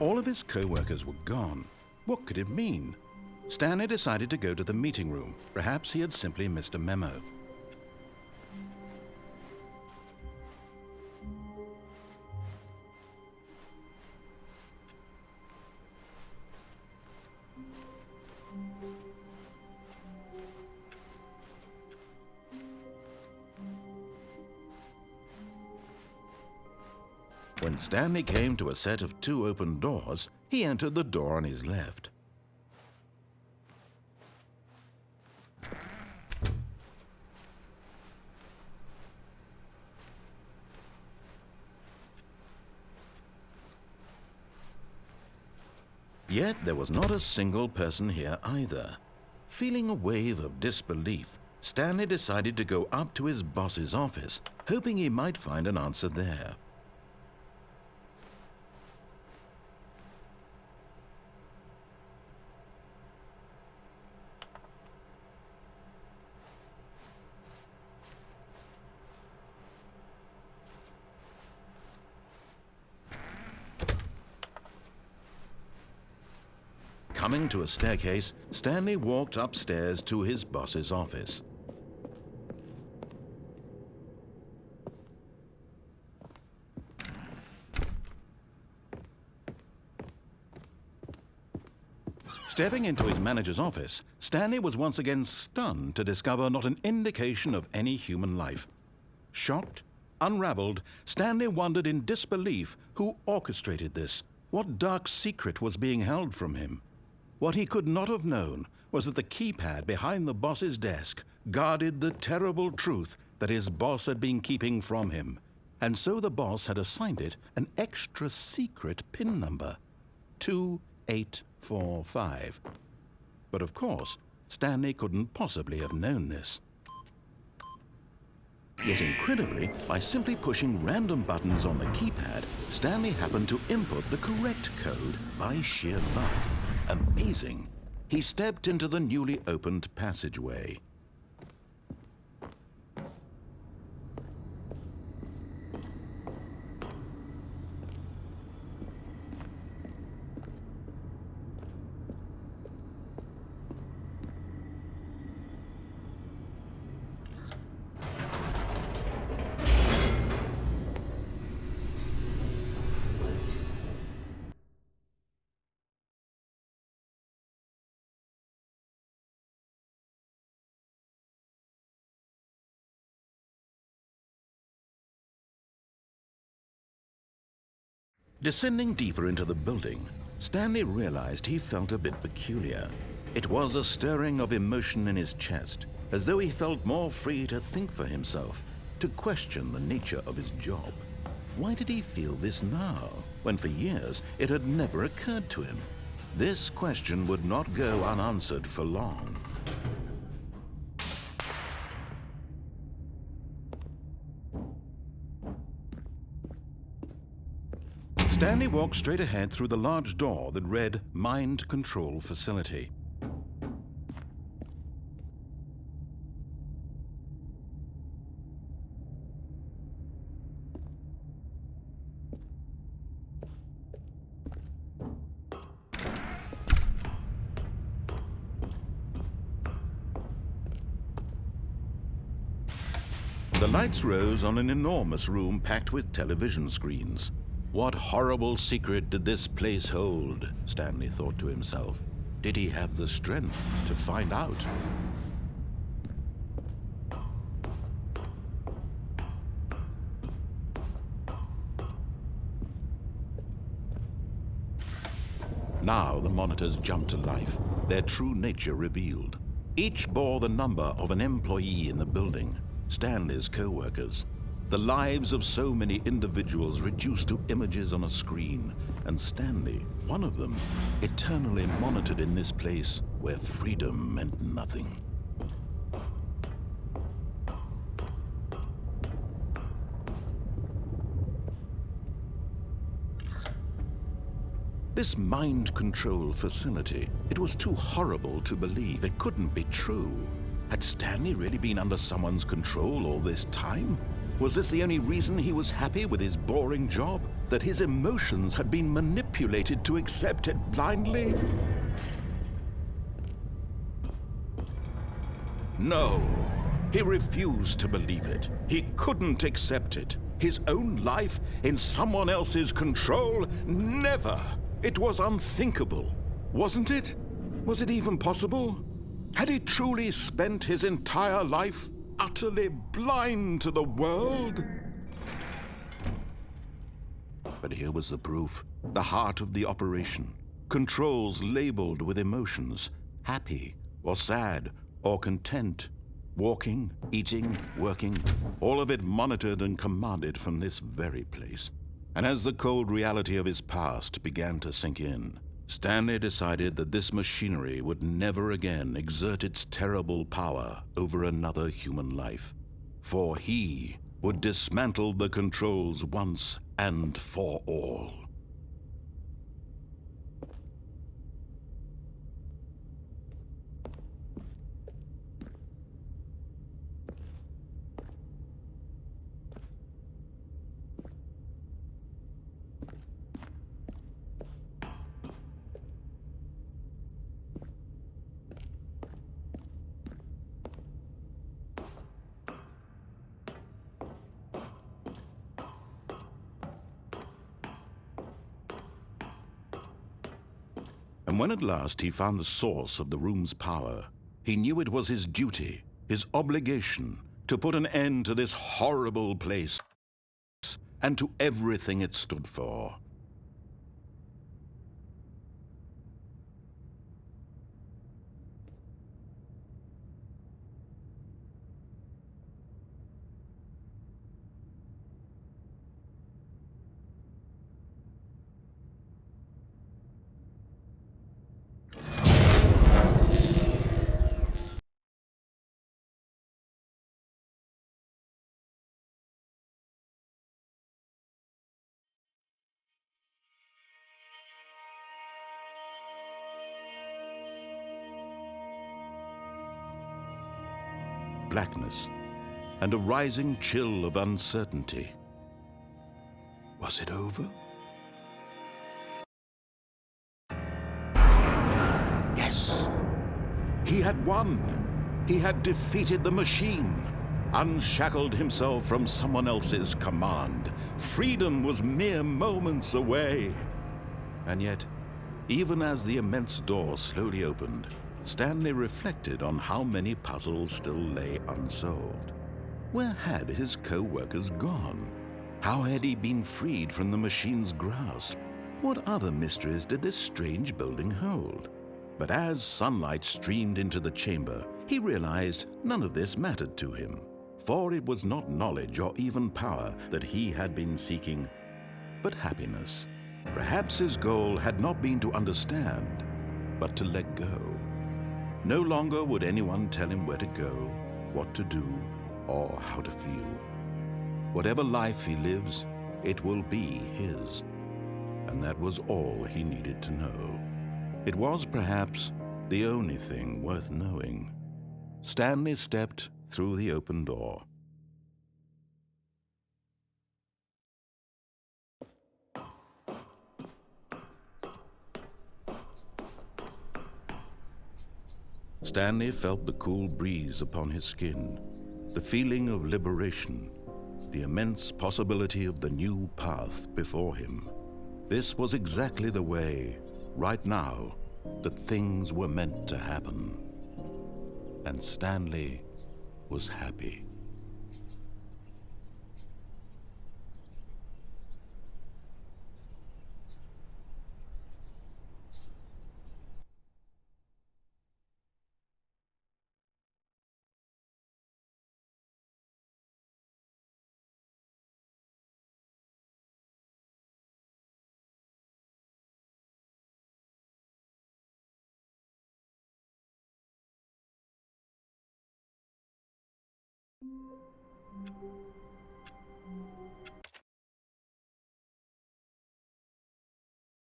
All of his co-workers were gone. What could it mean? Stanley decided to go to the meeting room. Perhaps he had simply missed a memo. When Stanley came to a set of 2 open doors, he entered the door on his left. Yet there was not a single person here either. Feeling a wave of disbelief, Stanley decided to go up to his boss's office, hoping he might find an answer there. Coming to a staircase, Stanley walked upstairs to his boss's office. Stepping into his manager's office, Stanley was once again stunned to discover not an indication of any human life. Shocked, unraveled, Stanley wondered in disbelief who orchestrated this. What dark secret was being held from him? What he could not have known was that the keypad behind the boss's desk guarded the terrible truth that his boss had been keeping from him. And so the boss had assigned it an extra secret PIN number, 2845. But of course, Stanley couldn't possibly have known this. Yet incredibly, by simply pushing random buttons on the keypad, Stanley happened to input the correct code by sheer luck. Amazing. He stepped into the newly opened passageway. Descending deeper into the building, Stanley realized he felt a bit peculiar. It was a stirring of emotion in his chest, as though he felt more free to think for himself, to question the nature of his job. Why did he feel this now, when for years it had never occurred to him? This question would not go unanswered for long. Stanley walked straight ahead through the large door that read Mind Control Facility. The lights rose on an enormous room packed with television screens. What horrible secret did this place hold? Stanley thought to himself. Did he have the strength to find out? Now the monitors jumped to life, their true nature revealed. Each bore the number of an employee in the building, Stanley's co-workers. The lives of so many individuals reduced to images on a screen, and Stanley, one of them, eternally monitored in this place where freedom meant nothing. This mind control facility, it was too horrible to believe. It couldn't be true. Had Stanley really been under someone's control all this time? Was this the only reason he was happy with his boring job? that his emotions had been manipulated to accept it blindly? No, he refused to believe it. He couldn't accept it. His own life in someone else's control? Never! It was unthinkable, wasn't it? Was it even possible? Had he truly spent his entire life utterly blind to the world? But here was the proof, the heart of the operation. Controls labeled with emotions, happy or sad or content. Walking, eating, working, all of it monitored and commanded from this very place. And as the cold reality of his past began to sink in, Stanley decided that this machinery would never again exert its terrible power over another human life. For he would dismantle the controls once and for all. And when at last he found the source of the room's power, he knew it was his duty, his obligation, to put an end to this horrible place and to everything it stood for. Blackness and a rising chill of uncertainty. Was it over? Yes! He had won! He had defeated the machine, unshackled himself from someone else's command. Freedom was mere moments away. And yet, even as the immense door slowly opened, Stanley reflected on how many puzzles still lay unsolved. Where had his co-workers gone? How had he been freed from the machine's grasp? What other mysteries did this strange building hold? But as sunlight streamed into the chamber, he realized none of this mattered to him, for it was not knowledge or even power that he had been seeking, but happiness. Perhaps his goal had not been to understand, but to let go. No longer would anyone tell him where to go, what to do, or how to feel. Whatever life he lives, it will be his. And that was all he needed to know. It was perhaps the only thing worth knowing. Stanley stepped through the open door. Stanley felt the cool breeze upon his skin, the feeling of liberation, the immense possibility of the new path before him. This was exactly the way, right now, that things were meant to happen. And Stanley was happy.